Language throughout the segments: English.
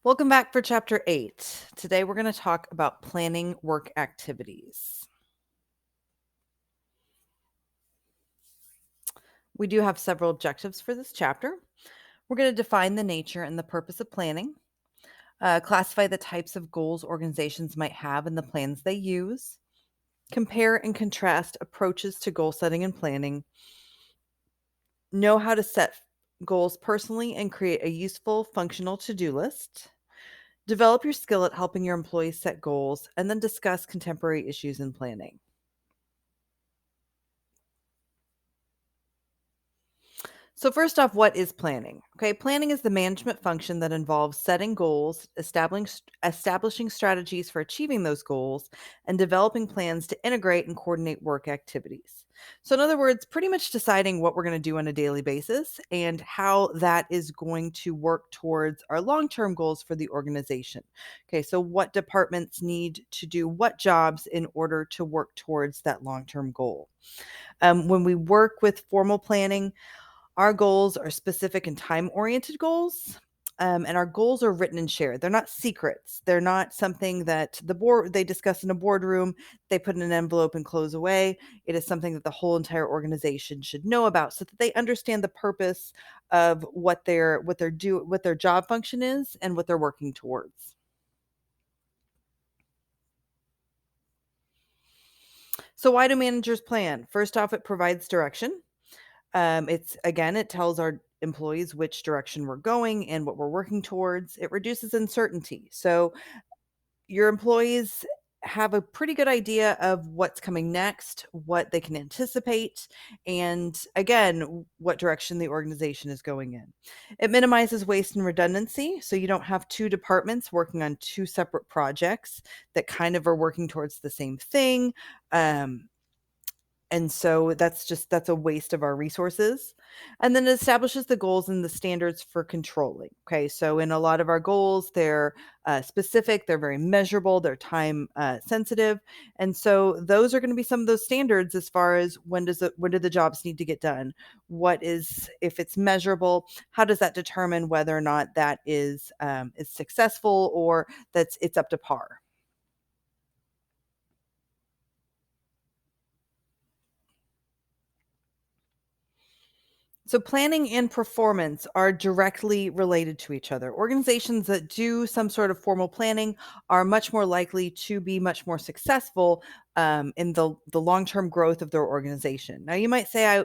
Welcome back for chapter 8. Today we're going to talk about planning work activities. We do have several objectives for this chapter. We're going to define the nature and the purpose of planning, classify the types of goals organizations might have and the plans they use, compare and contrast approaches to goal setting and planning, know how to set goals personally and create a useful, functional to do list. Develop your skill at helping your employees set goals, and then discuss contemporary issues in planning. So, first off, what is planning? Okay, planning is the management function that involves setting goals, establishing strategies for achieving those goals, and developing plans to integrate and coordinate work activities. So, in other words, pretty much deciding what we're going to do on a daily basis and how that is going to work towards our long term goals for the organization. Okay, so what departments need to do what jobs in order to work towards that long term goal. When we work with formal planning, our goals are specific and time-oriented goals, and our goals are written and shared. They're not secrets. They're not something that the board they discuss in a boardroom, they put in an envelope and close away. It is something that the whole entire organization should know about so that they understand the purpose of what their job function is and what they're working towards. So why do managers plan? First off, it provides direction. It tells our employees which direction we're going and what we're working towards. It reduces uncertainty. So your employees have a pretty good idea of what's coming next, what they can anticipate, and again, what direction the organization is going in. It minimizes waste and redundancy. So you don't have two departments working on two separate projects that kind of are working towards the same thing. And so that's a waste of our resources. And then it establishes the goals and the standards for controlling. Okay, so in a lot of our goals, they're specific, they're very measurable, they're time sensitive, and so those are going to be some of those standards as far as when do the jobs need to get done? What is if it's measurable? How does that determine whether or not that is successful or it's up to par? So, planning and performance are directly related to each other. Organizations that do some sort of formal planning are much more likely to be much more successful in the long term growth of their organization. Now, you might say,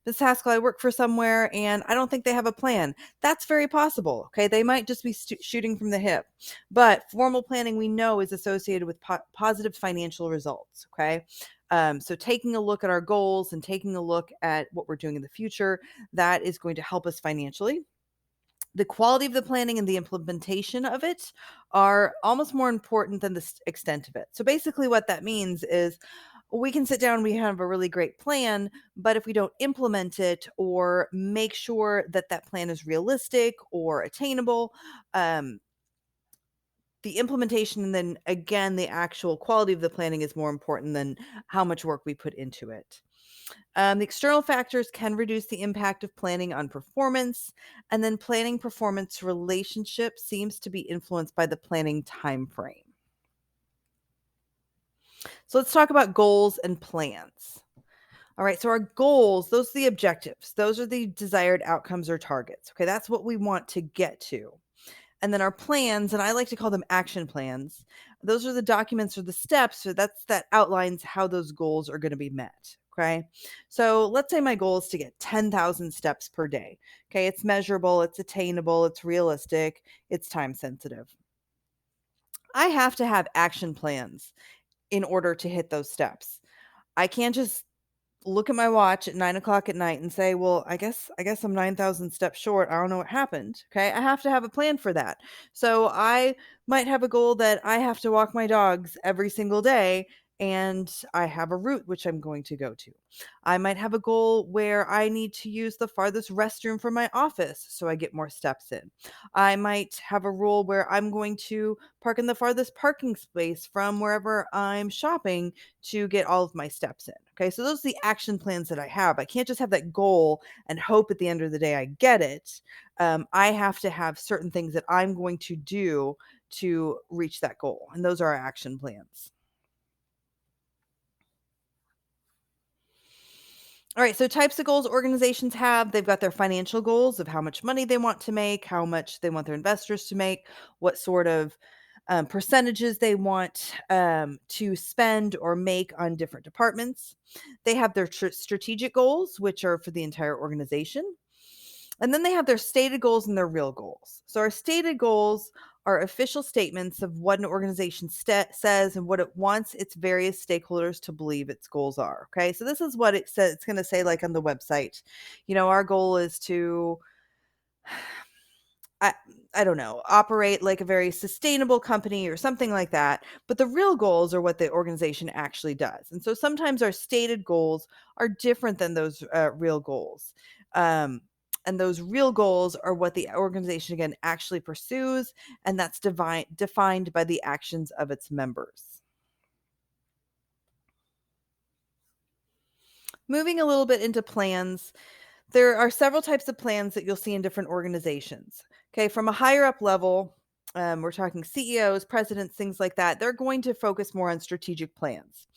Ms. Haskell, I work for somewhere and I don't think they have a plan. That's very possible. Okay. They might just be shooting from the hip. But formal planning we know is associated with positive financial results. Okay. So, taking a look at our goals and taking a look at what we're doing in the future, that is going to help us financially. The quality of the planning and the implementation of it are almost more important than the extent of it. So basically, what that means is we can sit down, we have a really great plan, but if we don't implement it or make sure that that plan is realistic or attainable, um, the implementation and then again, the actual quality of the planning is more important than how much work we put into it. The external factors can reduce the impact of planning on performance, and then planning performance relationship seems to be influenced by the planning time frame. So let's talk about goals and plans. All right, so our goals, those are the objectives. Those are the desired outcomes or targets. Okay, that's what we want to get to. And then our plans, and I like to call them action plans. Those are the documents or the steps, so that outlines how those goals are going to be met. Okay. So let's say my goal is to get 10,000 steps per day. Okay. It's measurable, it's attainable, it's realistic, it's time sensitive. I have to have action plans in order to hit those steps. I can't just look at my watch at 9 o'clock at night and say, well, I guess I'm 9,000 steps short. I don't know what happened. Okay. I have to have a plan for that. So I might have a goal that I have to walk my dogs every single day. And I have a route which I'm going to go to. I might have a goal where I need to use the farthest restroom from my office so I get more steps in. I might have a rule where I'm going to park in the farthest parking space from wherever I'm shopping to get all of my steps in. Okay, so those are the action plans that I have. I can't just have that goal and hope at the end of the day I get it. I have to have certain things that I'm going to do to reach that goal, and those are our action plans. All right, so types of goals organizations have, they've got their financial goals of how much money they want to make, how much they want their investors to make, what sort of percentages they want to spend or make on different departments. They have their strategic goals, which are for the entire organization. And then they have their stated goals and their real goals. So our stated goals are official statements of what an organization says and what it wants its various stakeholders to believe its goals are. Okay, so this is what it says. It's going to say, like on the website, our goal is to, I, I don't know, operate like a very sustainable company or something like that. But the real goals are what the organization actually does. And so sometimes our stated goals are different than those real goals. And those real goals are what the organization, again, actually pursues. And that's defined by the actions of its members. Moving a little bit into plans, there are several types of plans that you'll see in different organizations. Okay, from a higher up level, we're talking CEOs, presidents, things like that. They're going to focus more on strategic plans.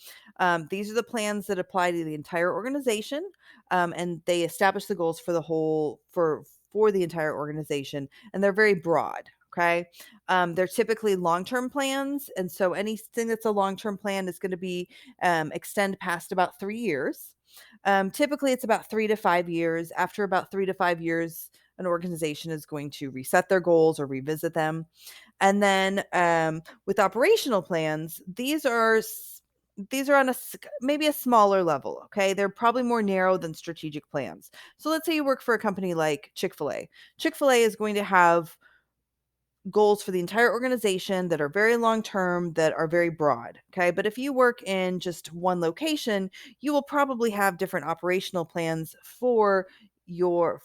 These are the plans that apply to the entire organization, and they establish the goals for the whole for the entire organization, and they're very broad. Okay, they're typically long-term plans, and so anything that's a long-term plan is going to be extend past about 3 years. Typically, it's about 3 to 5 years. After about 3 to 5 years, an organization is going to reset their goals or revisit them. And then with operational plans, these are on maybe a smaller level. Okay, they're probably more narrow than strategic plans. So let's say you work for a company like Chick-fil-A. Chick-fil-A is going to have goals for the entire organization that are very long term, that are very broad. Okay. But if you work in just one location, you will probably have different operational plans for your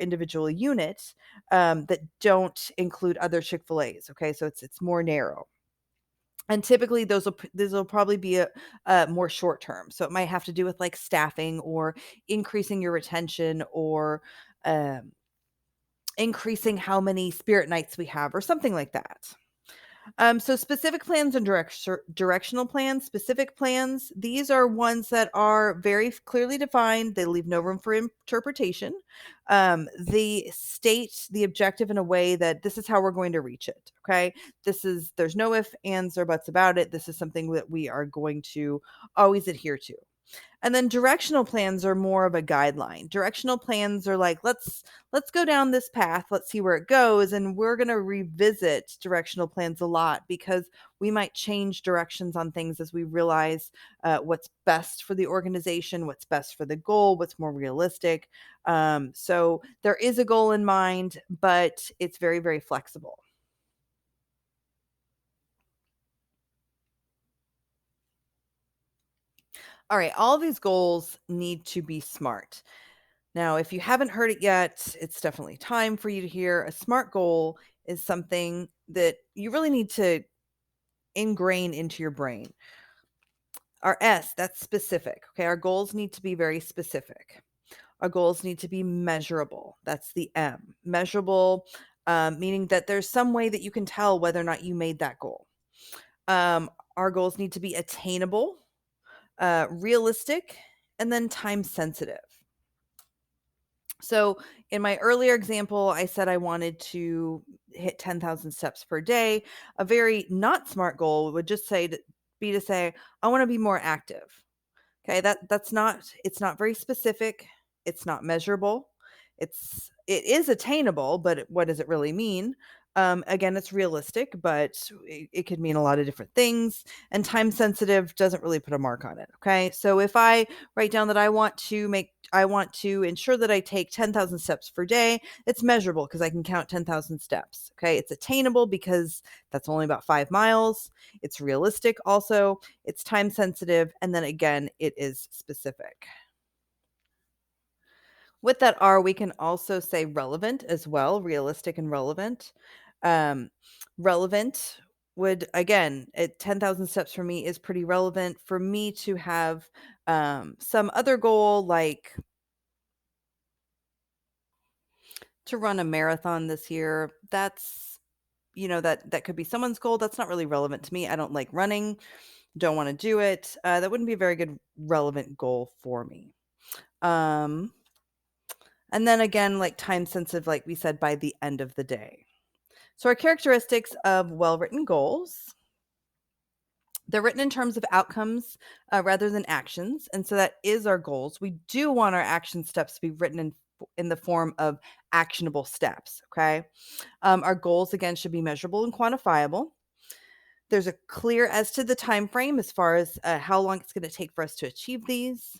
individual unit that don't include other Chick-fil-A's. Okay. So it's more narrow. And typically those will probably be a more short term. So it might have to do with like staffing or increasing your retention or um, increasing how many spirit nights we have or something like that. So specific plans and directional plans, specific plans, these are ones that are very clearly defined. They leave no room for interpretation. They state the objective in a way that this is how we're going to reach it. Okay. There's no ifs, ands, or buts about it. This is something that we are going to always adhere to. And then directional plans are more of a guideline. Directional plans are like, let's go down this path, let's see where it goes, and we're going to revisit directional plans a lot because we might change directions on things as we realize what's best for the organization, what's best for the goal, what's more realistic. So there is a goal in mind, but it's very, very flexible. All right, all these goals need to be smart. Now, if you haven't heard it yet, it's definitely time for you to hear. A SMART goal is something that you really need to ingrain into your brain. Our S, that's specific. Okay, our goals need to be very specific. Our goals need to be measurable. That's the M. Measurable, meaning that there's some way that you can tell whether or not you made that goal. Our goals need to be attainable, realistic, and then time sensitive. So in my earlier example, I said I wanted to hit 10,000 steps per day. A very not smart goal would just be to say, I want to be more active. Okay, it's not very specific. It's not measurable. It is attainable, but what does it really mean? Again, it's realistic, but it could mean a lot of different things. And time sensitive doesn't really put a mark on it. Okay, so if I write down that I want to ensure that I take 10,000 steps per day, it's measurable because I can count 10,000 steps. Okay, it's attainable because that's only about 5 miles. It's realistic also. It's time sensitive, and then again, it is specific. With that R, we can also say relevant as well, realistic and relevant. Um, Relevant would, again, 10,000 steps for me is pretty relevant. For me to have some other goal, like to run a marathon this year, that's, that could be someone's goal. That's not really relevant to me. I don't like running, don't want to do it. That wouldn't be a very good relevant goal for me. Um, and then again, like time sensitive, like we said, by the end of the day. So, our characteristics of well written goals, they're written in terms of outcomes rather than actions. And so that is our goals. We do want our action steps to be written in the form of actionable steps. Okay. Our goals, again, should be measurable and quantifiable. There's a clear as to the time frame as far as how long it's going to take for us to achieve these.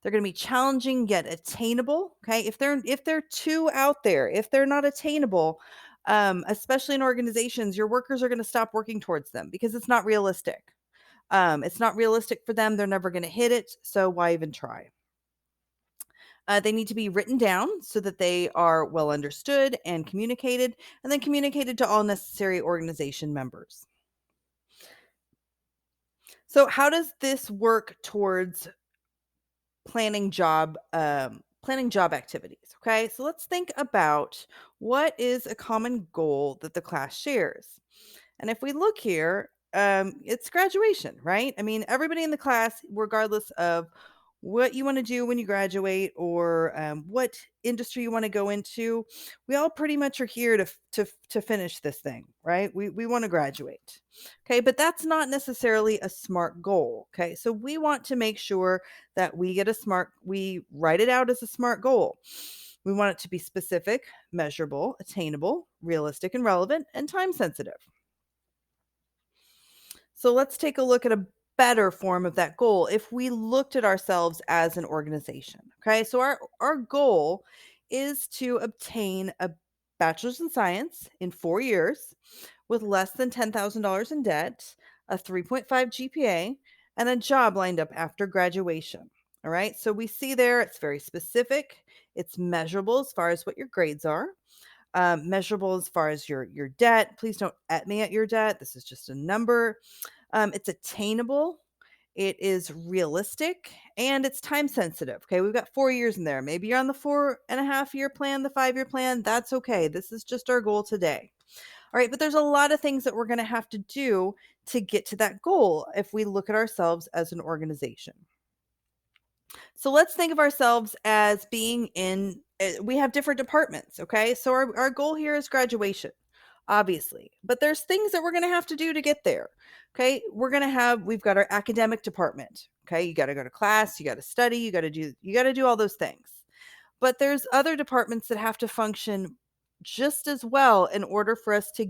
They're going to be challenging yet attainable. Okay, if they're too out there, if they're not attainable, especially in organizations, your workers are going to stop working towards them because it's not realistic. It's not realistic for them. They're never going to hit it. So why even try? They need to be written down so that they are well understood and communicated, and then communicated to all necessary organization members. So, how does this work towards planning job activities? Okay, so let's think about what is a common goal that the class shares. And if we look here, it's graduation, right? I mean, everybody in the class, regardless of what you want to do when you graduate or what industry you want to go into, we all pretty much are here to finish this thing, right? We want to graduate. Okay, but that's not necessarily a smart goal. Okay, so we want to make sure that we write it out as a smart goal. We want it to be specific, measurable, attainable, realistic and relevant, and time sensitive. So let's take a look at a better form of that goal if we looked at ourselves as an organization. Okay, so our goal is to obtain a bachelor's in science in 4 years with less than $10,000 in debt, a 3.5 GPA, and a job lined up after graduation. All right, so we see there it's very specific, it's measurable as far as what your grades are. Measurable as far as your debt. Please don't at me at your debt. This is just a number. It's attainable. It is realistic and it's time sensitive. Okay, we've got 4 years in there. Maybe you're on the 4.5 year plan, the 5 year plan. That's okay. This is just our goal today. All right, but there's a lot of things that we're going to have to do to get to that goal if we look at ourselves as an organization. So let's think of ourselves as being we have different departments, okay? So our goal here is graduation, obviously, but there's things that we're going to have to do to get there, okay? We've got our academic department, okay? You got to go to class, you got to study, you got to do all those things. But there's other departments that have to function just as well in order for us to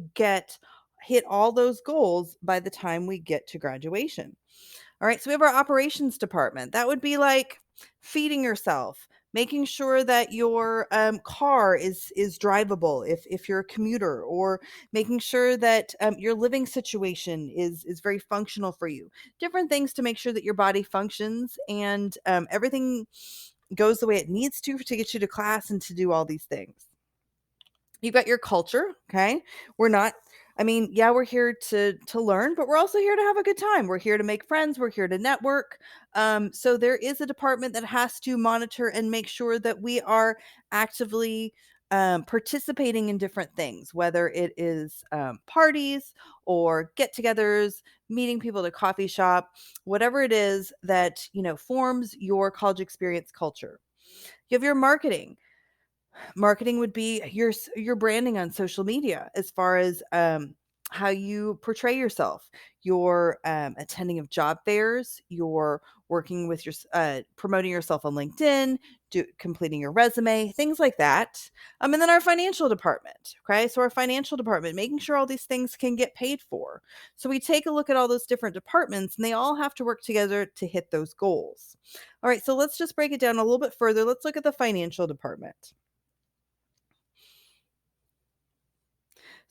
hit all those goals by the time we get to graduation. All right, so we have our operations department. That would be like feeding yourself, making sure that your car is drivable if you're a commuter, or making sure that your living situation is very functional for you. Different things to make sure that your body functions and everything goes the way it needs to get you to class and to do all these things. You've got your culture, okay? We're not yeah, we're here to learn, but we're also here to have a good time. We're here to make friends, we're here to network. So there is a department that has to monitor and make sure that we are actively participating in different things, whether it is parties or get-togethers, meeting people at a coffee shop, whatever it is that, forms your college experience culture. You have your marketing. Marketing would be your branding on social media as far as how you portray yourself, your attending of job fairs, your working with promoting yourself on LinkedIn, completing your resume, things like that. And then our financial department. Okay, so our financial department, making sure all these things can get paid for. So we take a look at all those different departments, and they all have to work together to hit those goals. All right, so let's just break it down a little bit further. Let's look at the financial department.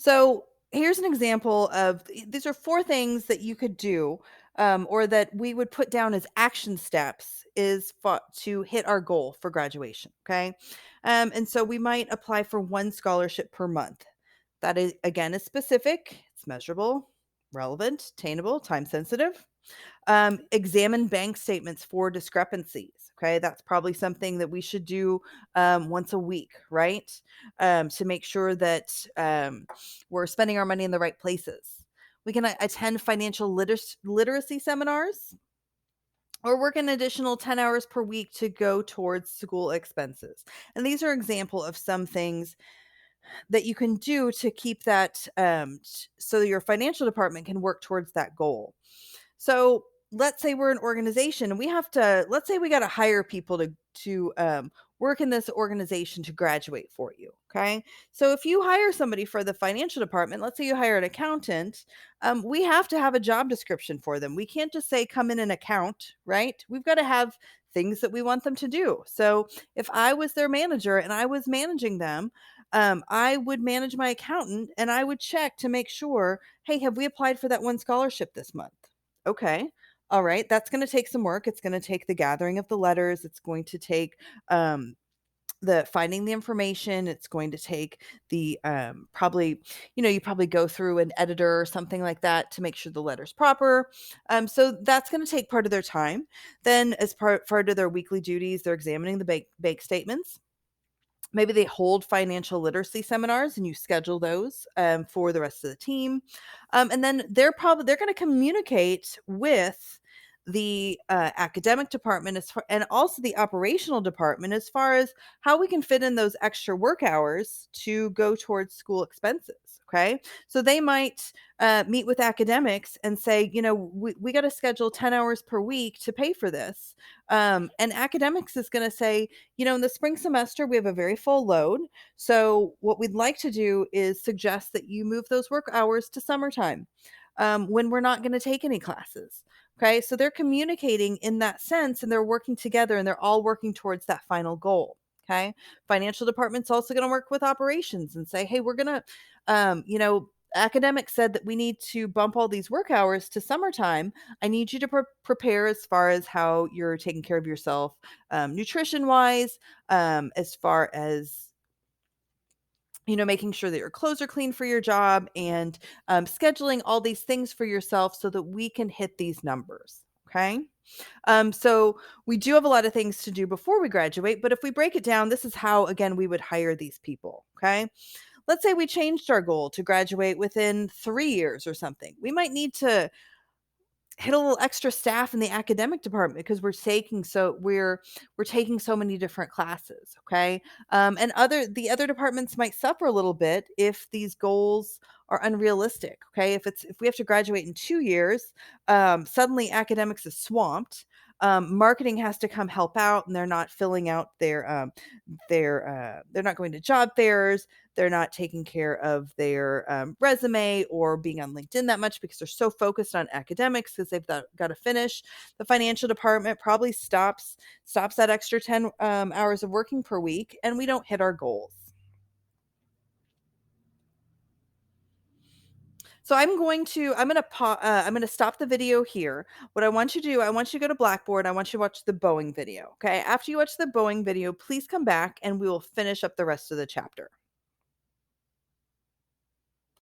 So here's an example of these are four things that you could do, or that we would put down as action steps to hit our goal for graduation. Okay. And so we might apply for one scholarship per month. That is, again, is specific, it's measurable, relevant, attainable, time sensitive. Examine bank statements for discrepancies. Okay, that's probably something that we should do once a week, right? To make sure that we're spending our money in the right places. We can attend financial literacy seminars or work an additional 10 hours per week to go towards school expenses. And these are example of some things that you can do to keep that so your financial department can work towards that goal. So let's say we're an organization and let's say we got to hire people to work in this organization to graduate for you. Okay. So if you hire somebody for the financial department, let's say you hire an accountant, we have to have a job description for them. We can't just say come in and account, right? We've got to have things that we want them to do. So if I was their manager and I was managing them, I would manage my accountant and I would check to make sure, hey, have we applied for that one scholarship this month? Okay. All right. That's going to take some work. It's going to take the gathering of the letters. It's going to take um, the finding the information. It's going to take the probably, you probably go through an editor or something like that to make sure the letter's proper. So that's going to take part of their time. Then, as part of their weekly duties, they're examining the bank statements. Maybe they hold financial literacy seminars and you schedule those for the rest of the team. And then they're going to communicate with the academic department and also the operational department as far as how we can fit in those extra work hours to go towards school expenses. Okay. So they might meet with academics and say, we got to schedule 10 hours per week to pay for this. And academics is going to say, in the spring semester, we have a very full load. So what we'd like to do is suggest that you move those work hours to summertime when we're not going to take any classes. Okay. So they're communicating in that sense and they're working together and they're all working towards that final goal. Okay. Financial department's also going to work with operations and say, hey, we're going to, academics said that we need to bump all these work hours to summertime. I need you to prepare as far as how you're taking care of yourself, nutrition wise, as far as making sure that your clothes are clean for your job and scheduling all these things for yourself so that we can hit these numbers. Okay. So we do have a lot of things to do before we graduate, but if we break it down, this is how, again, we would hire these people. Okay. Let's say we changed our goal to graduate within 3 years or something. We might need to hit a little extra staff in the academic department because we're taking so many different classes. Okay. And the other departments might suffer a little bit if these goals are unrealistic. Okay. If we have to graduate in 2 years, suddenly academics is swamped. Marketing has to come help out and they're not filling out they're not going to job fairs. They're not taking care of their resume or being on LinkedIn that much because they're so focused on academics because they've got to finish. The financial department probably stops that extra 10 hours of working per week, and we don't hit our goals. So I'm going to stop the video here. What I want you to do, I want you to go to Blackboard. I want you to watch the Boeing video. Okay. After you watch the Boeing video, please come back and we will finish up the rest of the chapter.